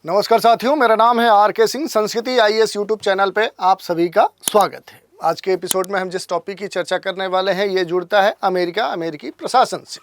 नमस्कार साथियों, मेरा नाम है आर.के. सिंह। संस्कृति आईएएस यूट्यूब चैनल पे आप सभी का स्वागत है। आज के एपिसोड में हम जिस टॉपिक की चर्चा करने वाले हैं ये जुड़ता है अमेरिकी प्रशासन से।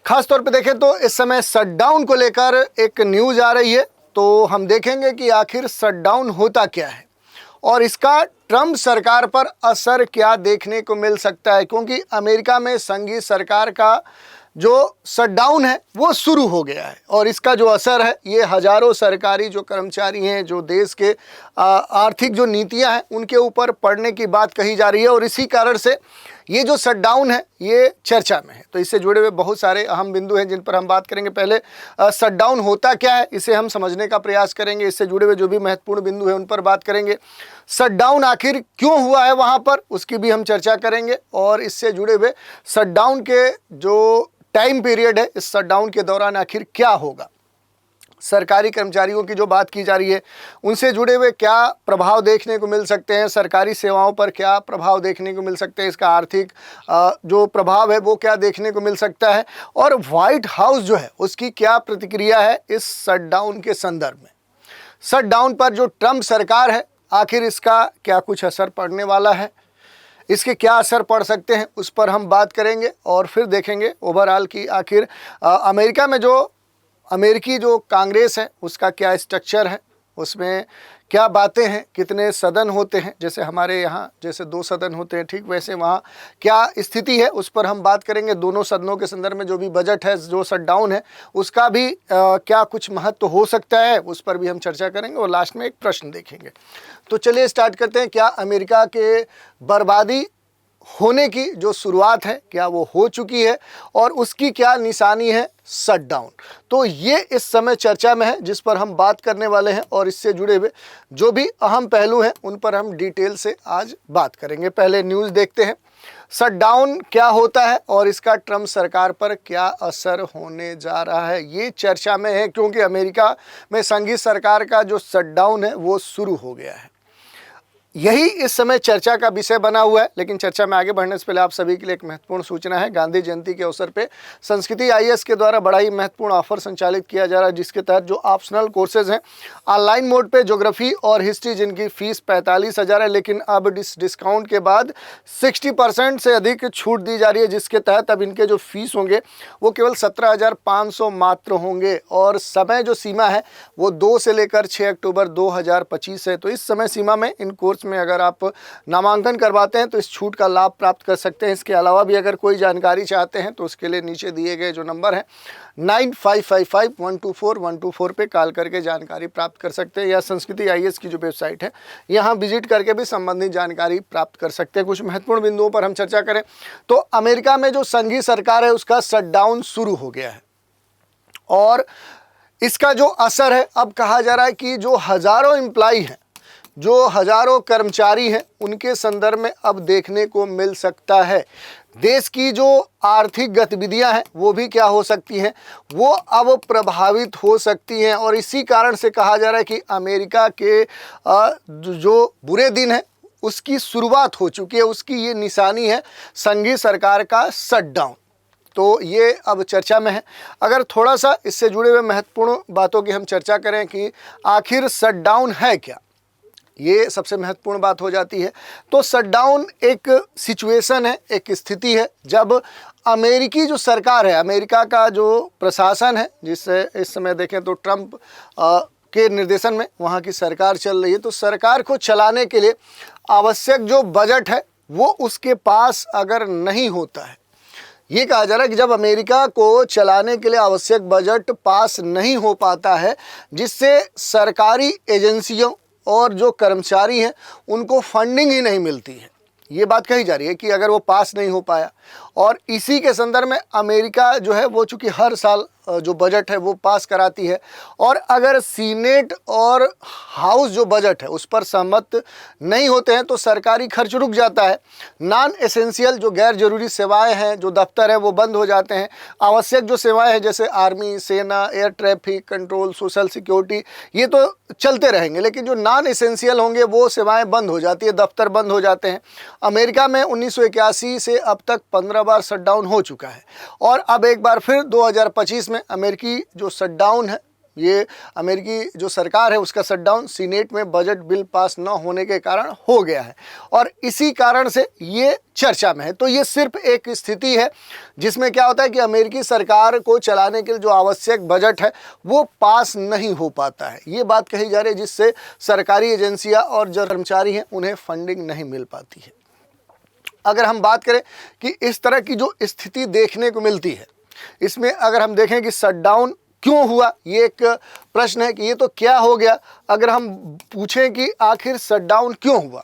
खास तौर पे देखें तो इस समय शटडाउन को लेकर एक न्यूज़ आ रही है, तो हम देखेंगे कि आखिर शटडाउन होता क्या है और इसका ट्रंप सरकार पर असर क्या देखने को मिल सकता है, क्योंकि अमेरिका में संघीय सरकार का जो शटडाउन है वो शुरू हो गया है और इसका जो असर है ये हजारों सरकारी जो कर्मचारी हैं, जो देश के आर्थिक जो नीतियां हैं उनके ऊपर पड़ने की बात कही जा रही है और इसी कारण से ये जो शटडाउन है ये चर्चा में है। तो इससे जुड़े हुए बहुत सारे अहम बिंदु हैं जिन पर हम बात करेंगे। पहले शटडाउन होता क्या है इसे हम समझने का प्रयास करेंगे, इससे जुड़े हुए जो भी महत्वपूर्ण बिंदु हैं उन पर बात करेंगे। शटडाउन आखिर क्यों हुआ है वहाँ पर उसकी भी हम चर्चा करेंगे और इससे जुड़े हुए शटडाउन के जो टाइम पीरियड है, इस शटडाउन के दौरान आखिर क्या होगा, सरकारी कर्मचारियों की जो बात की जा रही है उनसे जुड़े हुए क्या प्रभाव देखने को मिल सकते हैं, सरकारी सेवाओं पर क्या प्रभाव देखने को मिल सकते हैं, इसका आर्थिक जो प्रभाव है वो क्या देखने को मिल सकता है और व्हाइट हाउस जो है उसकी क्या प्रतिक्रिया है इस शटडाउन के संदर्भ में। शटडाउन पर जो ट्रंप सरकार है आखिर इसका क्या कुछ असर पड़ने वाला है, इसके क्या असर पड़ सकते हैं उस पर हम बात करेंगे और फिर देखेंगे ओवरऑल की आखिर अमेरिका में जो अमेरिकी जो कांग्रेस है उसका क्या स्ट्रक्चर है, उसमें क्या बातें हैं, कितने सदन होते हैं, जैसे हमारे यहाँ जैसे 2 सदन होते हैं ठीक वैसे वहाँ क्या स्थिति है उस पर हम बात करेंगे। दोनों सदनों के संदर्भ में जो भी बजट है, जो शटडाउन है उसका भी क्या कुछ महत्व हो सकता है उस पर भी हम चर्चा करेंगे और लास्ट में एक प्रश्न देखेंगे। तो चलिए स्टार्ट करते हैं। क्या अमेरिका के बर्बादी होने की जो शुरुआत है क्या वो हो चुकी है और उसकी क्या निशानी है शटडाउन, तो ये इस समय चर्चा में है जिस पर हम बात करने वाले हैं और इससे जुड़े हुए जो भी अहम पहलू हैं उन पर हम डिटेल से आज बात करेंगे। पहले न्यूज़ देखते हैं, शटडाउन क्या होता है और इसका ट्रंप सरकार पर क्या असर होने जा रहा है, ये चर्चा में है क्योंकि अमेरिका में संघीय सरकार का जो शटडाउन है वो शुरू हो गया है। यही इस समय चर्चा का विषय बना हुआ है। लेकिन चर्चा में आगे बढ़ने से पहले आप सभी के लिए एक महत्वपूर्ण सूचना है। गांधी जयंती के अवसर पे संस्कृति आईएएस के द्वारा बड़ा ही महत्वपूर्ण ऑफर संचालित किया जा रहा है, जिसके तहत जो ऑप्शनल कोर्सेज हैं ऑनलाइन मोड पे ज्योग्राफी और हिस्ट्री, जिनकी फीस 45,000 है, लेकिन अब डिस्काउंट के बाद 60% से अधिक छूट दी जा रही है, जिसके तहत अब इनके जो फीस होंगे वो केवल 17,500 मात्र होंगे और समय जो सीमा है वो 2 से लेकर 6 अक्टूबर 2025 है। तो इस समय सीमा में इन कोर्स में अगर आप नामांकन करवाते हैं तो इस छूट का लाभ प्राप्त कर सकते हैं। इसके अलावा भी अगर कोई जानकारी चाहते हैं तो उसके लिए नीचे दिए गए जो नंबर है 9555124124 पे कॉल करके जानकारी प्राप्त कर सकते हैं या संस्कृति आईएएस की जो वेबसाइट है यहाँ विजिट करके भी संबंधित जानकारी प्राप्त कर सकते हैं। कुछ महत्वपूर्ण बिंदुओं पर हम चर्चा करें तो अमेरिका में जो संघीय सरकार है उसका शटडाउन शुरू हो गया है और इसका जो असर है, अब कहा जा रहा है कि जो हजारों एम्प्लॉई हैं, जो हजारों कर्मचारी हैं उनके संदर्भ में अब देखने को मिल सकता है। देश की जो आर्थिक गतिविधियां हैं वो भी क्या हो सकती हैं, वो अब प्रभावित हो सकती हैं और इसी कारण से कहा जा रहा है कि अमेरिका के जो बुरे दिन हैं उसकी शुरुआत हो चुकी है, उसकी ये निशानी है संघीय सरकार का शटडाउन। तो ये अब चर्चा में है। अगर थोड़ा सा इससे जुड़े हुए महत्वपूर्ण बातों की हम चर्चा करें कि आखिर शटडाउन है क्या, ये सबसे महत्वपूर्ण बात हो जाती है। तो शटडाउन एक सिचुएशन है, एक स्थिति है जब अमेरिकी जो सरकार है, अमेरिका का जो प्रशासन है, जिससे इस समय देखें तो ट्रंप के निर्देशन में वहाँ की सरकार चल रही है, तो सरकार को चलाने के लिए आवश्यक जो बजट है वो उसके पास अगर नहीं होता है, ये कहा जा रहा है कि जब अमेरिका को चलाने के लिए आवश्यक बजट पास नहीं हो पाता है, जिससे सरकारी एजेंसियों और जो कर्मचारी हैं उनको फंडिंग ही नहीं मिलती है, ये बात कही जा रही है कि अगर वो पास नहीं हो पाया और इसी के संदर्भ में अमेरिका जो है वो चूँकि हर साल जो बजट है वो पास कराती है और अगर सीनेट और हाउस जो बजट है उस पर सहमत नहीं होते हैं तो सरकारी खर्च रुक जाता है। नॉन एसेंशियल जो गैर जरूरी सेवाएं हैं, जो दफ्तर है वो बंद हो जाते हैं। आवश्यक जो सेवाएं हैं जैसे आर्मी, सेना, air traffic control, social security, ये तो चलते रहेंगे, लेकिन जो नॉन एसेंशियल होंगे वो सेवाएं बंद हो जाती है, दफ्तर बंद हो जाते हैं। अमेरिका में 1981 से अब तक 15 बार शटडाउन हो चुका है और अब एक बार फिर 2025 में अमेरिकी जो शटडाउन है ये अमेरिकी जो सरकार है उसका शटडाउन सीनेट में बजट बिल पास न होने के कारण हो गया है और इसी कारण से ये चर्चा में है। तो ये सिर्फ एक स्थिति है जिसमें क्या होता है कि अमेरिकी सरकार को चलाने के लिए जो आवश्यक बजट है वो पास नहीं हो पाता है। ये बात कही जा रही है जिससे सरकारी एजेंसियां और जो कर्मचारी हैं उन्हें फंडिंग नहीं मिल पाती है। अगर हम बात करें कि इस तरह की जो स्थिति देखने को मिलती है, इसमें अगर हम देखें कि शटडाउन क्यों हुआ, ये एक प्रश्न है कि ये तो क्या हो गया। अगर हम पूछें कि आखिर शटडाउन क्यों हुआ,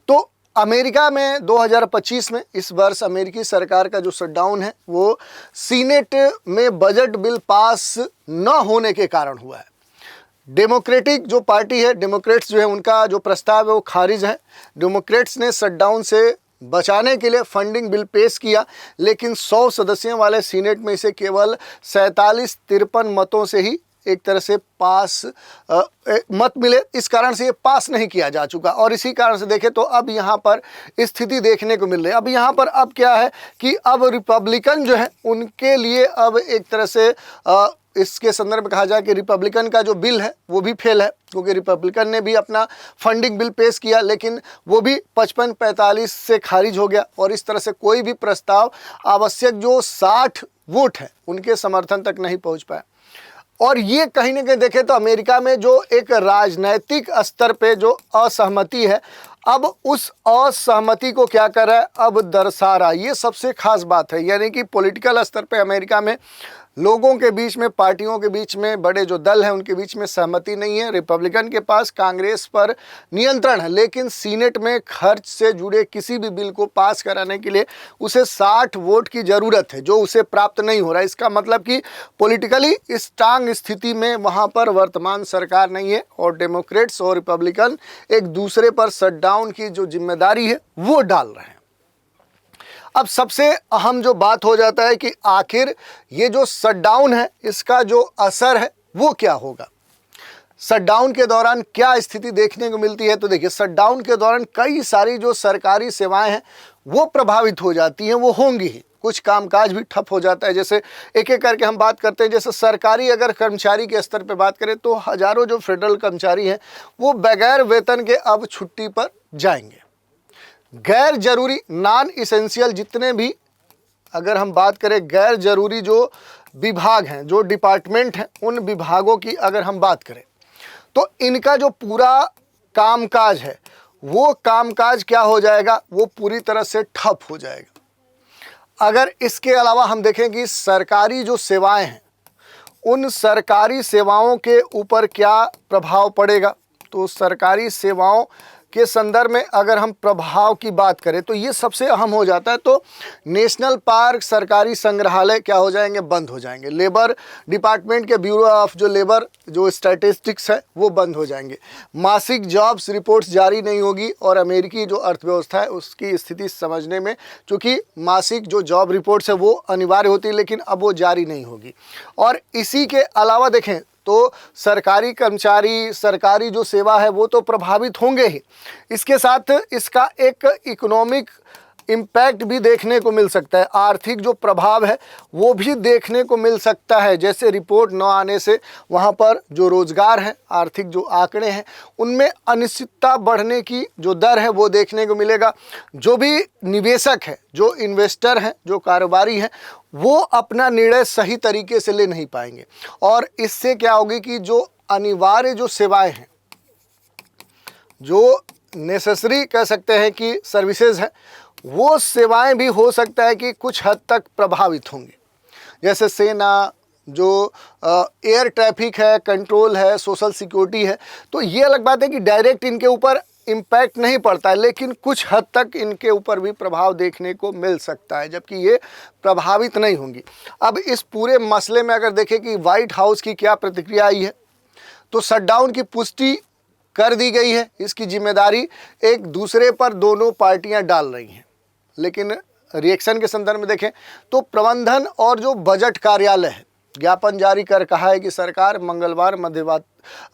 तो अमेरिका में 2025 में इस वर्ष अमेरिकी सरकार का जो शटडाउन है वो सीनेट में बजट बिल पास न होने के कारण हुआ है। डेमोक्रेटिक जो पार्टी है, डेमोक्रेट्स जो है, उनका जो प्रस्ताव है वो खारिज है। डेमोक्रेट्स ने शटडाउन से बचाने के लिए फंडिंग बिल पेश किया, लेकिन 100 सदस्यों वाले सीनेट में इसे केवल 47-53 मतों से ही एक तरह से पास मत मिले। इस कारण से ये पास नहीं किया जा चुका और इसी कारण से देखें तो अब यहाँ पर स्थिति देखने को मिल रही है। अब यहाँ पर अब क्या है कि अब रिपब्लिकन जो है उनके लिए अब एक तरह से इसके संदर्भ में कहा जाए कि रिपब्लिकन का जो बिल है वो भी फेल है, क्योंकि रिपब्लिकन ने भी अपना फंडिंग बिल पेश किया लेकिन वो भी 55-45 से खारिज हो गया और इस तरह से कोई भी प्रस्ताव आवश्यक जो 60 वोट है उनके समर्थन तक नहीं पहुंच पाया। और ये कहीं ना कहीं देखें तो अमेरिका में जो एक राजनैतिक स्तर पे जो असहमति है, अब उस असहमति को क्या कर रहा है, अब दर्शा रहा है। ये सबसे खास बात है, यानी कि पॉलिटिकल स्तर पे अमेरिका में लोगों के बीच में, पार्टियों के बीच में, बड़े जो दल हैं उनके बीच में सहमति नहीं है। रिपब्लिकन के पास कांग्रेस पर नियंत्रण है, लेकिन सीनेट में खर्च से जुड़े किसी भी बिल को पास कराने के लिए उसे 60 वोट की ज़रूरत है, जो उसे प्राप्त नहीं हो रहा है। इसका मतलब कि पॉलिटिकली स्ट्रांग स्थिति में वहाँ पर वर्तमान सरकार नहीं है और डेमोक्रेट्स और रिपब्लिकन एक दूसरे पर शटडाउन की जो जिम्मेदारी है वो डाल रहे हैं। अब सबसे अहम जो बात हो जाता है कि आखिर ये जो शटडाउन है इसका जो असर है वो क्या होगा, शटडाउन के दौरान क्या स्थिति देखने को मिलती है। तो देखिए, शटडाउन के दौरान कई सारी जो सरकारी सेवाएं हैं वो प्रभावित हो जाती हैं, वो होंगी ही। कुछ कामकाज भी ठप हो जाता है। जैसे एक एक करके हम बात करते हैं, जैसे सरकारी अगर कर्मचारी के स्तर पे बात करें तो हजारों जो फेडरल कर्मचारी हैं वो बगैर वेतन के अब छुट्टी पर जाएंगे। गैर जरूरी नॉन इसेंशियल जितने भी, अगर हम बात करें गैर जरूरी जो विभाग हैं, जो डिपार्टमेंट हैं, उन विभागों की अगर हम बात करें तो इनका जो पूरा कामकाज है वो कामकाज क्या हो जाएगा, वो पूरी तरह से ठप हो जाएगा। अगर इसके अलावा हम देखें कि सरकारी जो सेवाएं हैं उन सरकारी सेवाओं के ऊपर क्या प्रभाव पड़ेगा, तो सरकारी सेवाओं के संदर्भ में अगर हम प्रभाव की बात करें तो ये सबसे अहम हो जाता है। तो नेशनल पार्क, सरकारी संग्रहालय क्या हो जाएंगे, बंद हो जाएंगे। लेबर डिपार्टमेंट के ब्यूरो ऑफ जो लेबर जो स्टैटिस्टिक्स है वो बंद हो जाएंगे। मासिक जॉब्स रिपोर्ट्स जारी नहीं होगी और अमेरिकी जो अर्थव्यवस्था है उसकी स्थिति समझने में, चूँकि मासिक जो जॉब रिपोर्ट्स है वो अनिवार्य होती है लेकिन अब वो जारी नहीं होगी। और इसी के अलावा देखें तो सरकारी कर्मचारी, सरकारी जो सेवा है वो तो प्रभावित होंगे ही, इसके साथ इसका एक इकोनॉमिक इम्पैक्ट भी देखने को मिल सकता है। आर्थिक जो प्रभाव है वो भी देखने को मिल सकता है। जैसे रिपोर्ट न आने से वहाँ पर जो रोज़गार है, आर्थिक जो आंकड़े हैं उनमें अनिश्चितता बढ़ने की जो दर है वो देखने को मिलेगा। जो भी निवेशक है, जो इन्वेस्टर हैं, जो कारोबारी हैं, वो अपना निर्णय सही तरीके से ले नहीं पाएंगे और इससे क्या होगी कि जो अनिवार्य जो सेवाएं हैं, जो नेसेसरी कह सकते हैं कि सर्विसेज हैं, वो सेवाएं भी हो सकता है कि कुछ हद तक प्रभावित होंगी। जैसे सेना, जो एयर ट्रैफिक है, कंट्रोल है, सोशल सिक्योरिटी है, तो ये अलग बात है कि डायरेक्ट इनके ऊपर इम्पैक्ट नहीं पड़ता है, लेकिन कुछ हद तक इनके ऊपर भी प्रभाव देखने को मिल सकता है, जबकि ये प्रभावित नहीं होंगी। अब इस पूरे मसले में अगर देखें कि व्हाइट हाउस की क्या प्रतिक्रिया आई है, तो शटडाउन की पुष्टि कर दी गई है। इसकी जिम्मेदारी एक दूसरे पर दोनों पार्टियां डाल रही हैं, लेकिन रिएक्शन के संदर्भ में देखें तो प्रबंधन और जो बजट कार्यालय है ज्ञापन जारी कर कहा है कि सरकार मंगलवार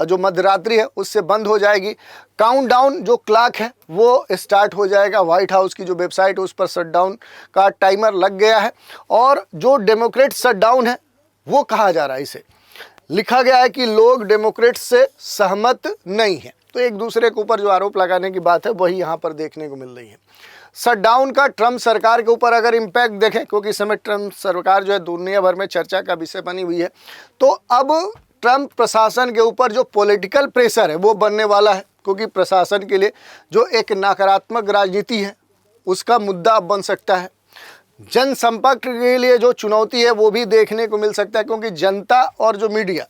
जो मध्यरात्रि है उससे बंद हो जाएगी। काउंटडाउन जो क्लॉक है वो स्टार्ट हो जाएगा। व्हाइट हाउस की जो वेबसाइट है उस पर शटडाउन का टाइमर लग गया है और जो डेमोक्रेट शटडाउन है वो कहा जा रहा है इसे, लिखा गया है कि लोग डेमोक्रेट्स से सहमत नहीं हैं। तो एक दूसरे के ऊपर जो आरोप लगाने की बात है वही यहाँ पर देखने को मिल रही है। शटडाउन का ट्रम्प सरकार के ऊपर अगर इम्पैक्ट देखें, क्योंकि इस समय ट्रम्प सरकार जो है दुनिया भर में चर्चा का विषय बनी हुई है, तो अब ट्रम्प प्रशासन के ऊपर जो पॉलिटिकल प्रेशर है वो बनने वाला है, क्योंकि प्रशासन के लिए जो एक नकारात्मक राजनीति है उसका मुद्दा अब बन सकता है। जनसंपर्क के लिए जो चुनौती है वो भी देखने को मिल सकता है, क्योंकि जनता और जो मीडिया,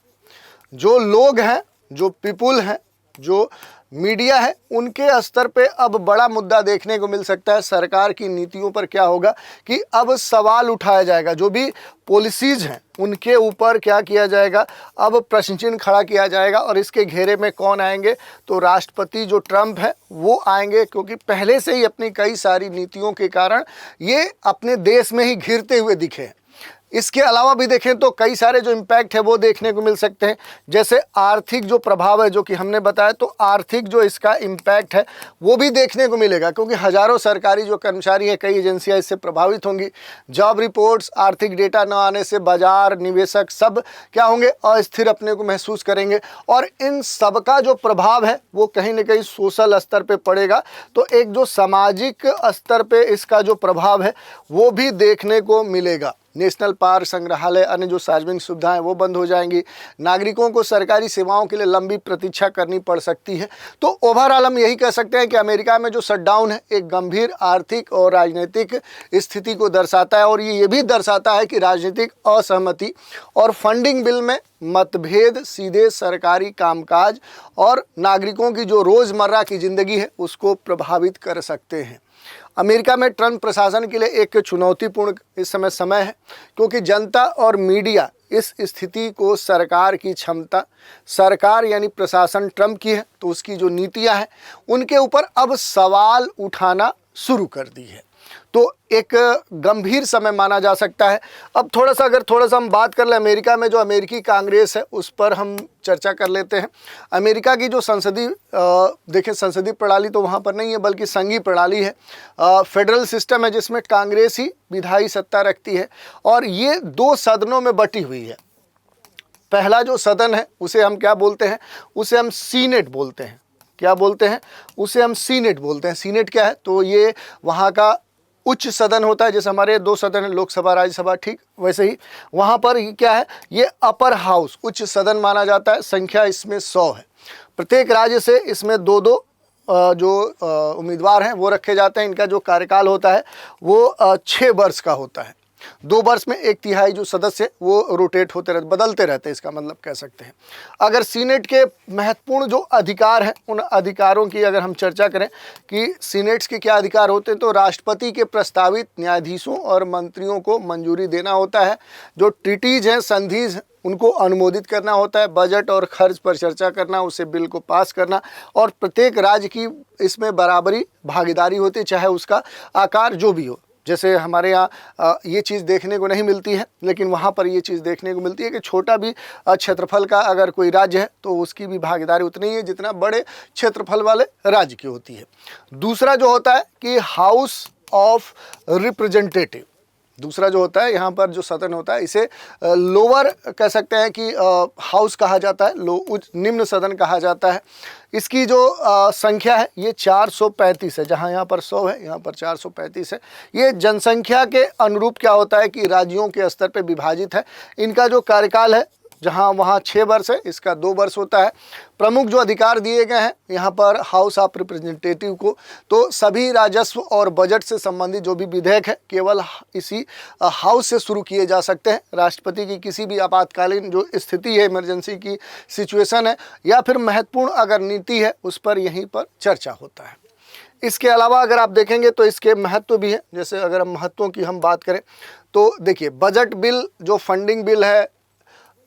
जो लोग हैं, जो पीपुल हैं, जो मीडिया है, उनके स्तर पे अब बड़ा मुद्दा देखने को मिल सकता है। सरकार की नीतियों पर क्या होगा कि अब सवाल उठाया जाएगा, जो भी पॉलिसीज़ हैं उनके ऊपर क्या किया जाएगा, अब प्रश्न चिन्ह खड़ा किया जाएगा। और इसके घेरे में कौन आएंगे, तो राष्ट्रपति जो ट्रम्प है वो आएंगे, क्योंकि पहले से ही अपनी कई सारी नीतियों के कारण ये अपने देश में ही घिरते हुए दिखे हैं। इसके अलावा भी देखें तो कई सारे जो इम्पैक्ट है वो देखने को मिल सकते हैं, जैसे आर्थिक जो प्रभाव है, जो कि हमने बताया, तो आर्थिक जो इसका इम्पैक्ट है वो भी देखने को मिलेगा, क्योंकि हज़ारों सरकारी जो कर्मचारी हैं, कई एजेंसियां इससे प्रभावित होंगी। जॉब रिपोर्ट्स, आर्थिक डेटा न आने से बाजार, निवेशक सब क्या होंगे, अस्थिर अपने को महसूस करेंगे। और इन सब का जो प्रभाव है वो कहीं ना कहीं सोशल स्तर पर पड़ेगा। तो एक जो सामाजिक स्तर पर इसका जो प्रभाव है वो भी देखने को मिलेगा। नेशनल पार्क, संग्रहालय, अन्य जो सार्वजनिक सुविधाएं वो बंद हो जाएंगी। नागरिकों को सरकारी सेवाओं के लिए लंबी प्रतीक्षा करनी पड़ सकती है। तो ओवरऑल हम यही कह सकते हैं कि अमेरिका में जो शटडाउन है एक गंभीर आर्थिक और राजनीतिक स्थिति को दर्शाता है, और ये भी दर्शाता है कि राजनीतिक असहमति और फंडिंग बिल में मतभेद सीधे सरकारी कामकाज और नागरिकों की जो रोज़मर्रा की ज़िंदगी है उसको प्रभावित कर सकते हैं। अमेरिका में ट्रम्प प्रशासन के लिए एक चुनौतीपूर्ण इस समय है, क्योंकि जनता और मीडिया इस स्थिति को सरकार की क्षमता, सरकार यानी प्रशासन ट्रम्प की है, तो उसकी जो नीतियां हैं उनके ऊपर अब सवाल उठाना शुरू कर दी है। तो एक गंभीर समय माना जा सकता है। अब थोड़ा सा हम बात कर लें अमेरिका में जो अमेरिकी कांग्रेस है उस पर हम चर्चा कर लेते हैं। अमेरिका की जो संसदीय देखें, संसदीय प्रणाली तो वहाँ पर नहीं है, बल्कि संघीय प्रणाली है। फेडरल सिस्टम है जिसमें कांग्रेस ही विधायी सत्ता रखती है, और ये 2 सदनों में बटी हुई है। पहला जो सदन है उसे हम क्या बोलते हैं, उसे हम सीनेट बोलते हैं। क्या बोलते हैं, उसे हम सीनेट बोलते हैं। सीनेट क्या है, तो ये वहाँ का उच्च सदन होता है। जैसे हमारे 2 सदन है, लोकसभा, राज्यसभा, ठीक वैसे ही वहाँ पर क्या है, ये अपर हाउस उच्च सदन माना जाता है। संख्या इसमें 100 है। प्रत्येक राज्य से इसमें 2-2 जो उम्मीदवार हैं वो रखे जाते हैं। इनका जो कार्यकाल होता है वो 6 वर्ष का होता है। 2 वर्ष में 1/3 जो सदस्य वो रोटेट होते रहते, बदलते रहते हैं, इसका मतलब कह सकते हैं। अगर सीनेट के महत्वपूर्ण जो अधिकार हैं उन अधिकारों की अगर हम चर्चा करें कि सीनेट्स के क्या अधिकार होते हैं, तो राष्ट्रपति के प्रस्तावित न्यायाधीशों और मंत्रियों को मंजूरी देना होता है। जो ट्रीटीज हैं, संधिज, उनको अनुमोदित करना होता है। बजट और खर्च पर चर्चा करना, उसे बिल को पास करना, और प्रत्येक राज्य की इसमें बराबरी भागीदारी होती है, चाहे उसका आकार जो भी हो। जैसे हमारे यहाँ ये चीज़ देखने को नहीं मिलती है, लेकिन वहाँ पर ये चीज़ देखने को मिलती है कि छोटा भी क्षेत्रफल का अगर कोई राज्य है तो उसकी भी भागीदारी उतनी ही है जितना बड़े क्षेत्रफल वाले राज्य की होती है। दूसरा जो होता है कि हाउस ऑफ रिप्रेजेंटेटिव, दूसरा जो होता है यहाँ पर जो सदन होता है इसे लोअर कह सकते हैं कि हाउस कहा जाता है, निम्न सदन कहा जाता है। इसकी जो संख्या है ये 435 है। जहाँ यहाँ पर 100 है, यहाँ पर 435 है। ये जनसंख्या के अनुरूप क्या होता है कि राज्यों के स्तर पर विभाजित है। इनका जो कार्यकाल है, जहाँ वहाँ 6 वर्ष है, इसका 2 वर्ष होता है। प्रमुख जो अधिकार दिए गए हैं यहाँ पर हाउस ऑफ रिप्रेजेंटेटिव को, तो सभी राजस्व और बजट से संबंधित जो भी विधेयक है केवल इसी हाउस से शुरू किए जा सकते हैं। राष्ट्रपति की किसी भी आपातकालीन जो स्थिति है, इमरजेंसी की सिचुएशन है, या फिर महत्वपूर्ण अगर नीति है, उस पर यहीं पर चर्चा होता है। इसके अलावा अगर आप देखेंगे तो इसके महत्व भी हैं। जैसे अगर हम महत्वों की हम बात करें तो देखिए, बजट बिल जो फंडिंग बिल है,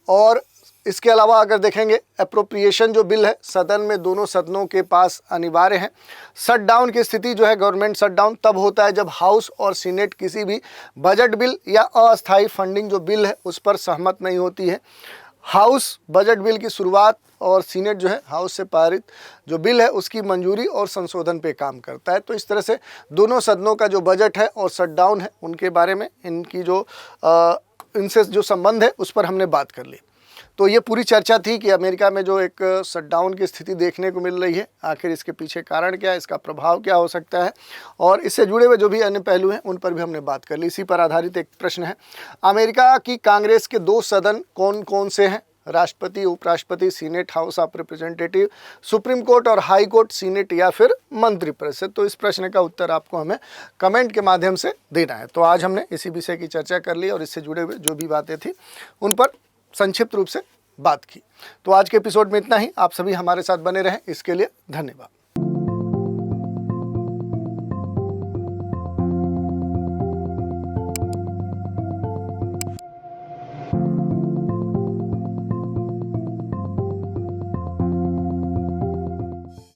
और इसके अलावा अगर देखेंगे एप्रोप्रिएशन जो बिल है, सदन में दोनों सदनों के पास अनिवार्य है। शटडाउन की स्थिति जो है, गवर्नमेंट शटडाउन तब होता है जब हाउस और सीनेट किसी भी बजट बिल या अस्थायी फंडिंग जो बिल है उस पर सहमत नहीं होती है। हाउस बजट बिल की शुरुआत और सीनेट जो है हाउस से पारित जो बिल है उसकी मंजूरी और संशोधन पे काम करता है। तो इस तरह से दोनों सदनों का जो बजट है और शटडाउन है उनके बारे में, इनकी जो इनसे जो संबंध है उस पर हमने बात कर ली। तो ये पूरी चर्चा थी कि अमेरिका में जो एक शटडाउन की स्थिति देखने को मिल रही है, आखिर इसके पीछे कारण क्या है, इसका प्रभाव क्या हो सकता है, और इससे जुड़े हुए जो भी अन्य पहलू हैं उन पर भी हमने बात कर ली। इसी पर आधारित एक प्रश्न है, अमेरिका की कांग्रेस के 2 सदन कौन कौन से हैं? राष्ट्रपति, उपराष्ट्रपति, senate, house of representative, supreme court और हाई कोर्ट, सीनेट या फिर मंत्रिपरिषद। तो इस प्रश्न का उत्तर आपको हमें कमेंट के माध्यम से देना है। तो आज हमने इसी विषय की चर्चा कर ली और इससे जुड़े हुए जो भी बातें थी उन पर संक्षिप्त रूप से बात की। तो आज के एपिसोड में इतना ही। आप सभी हमारे साथ बने रहें, इसके लिए धन्यवाद।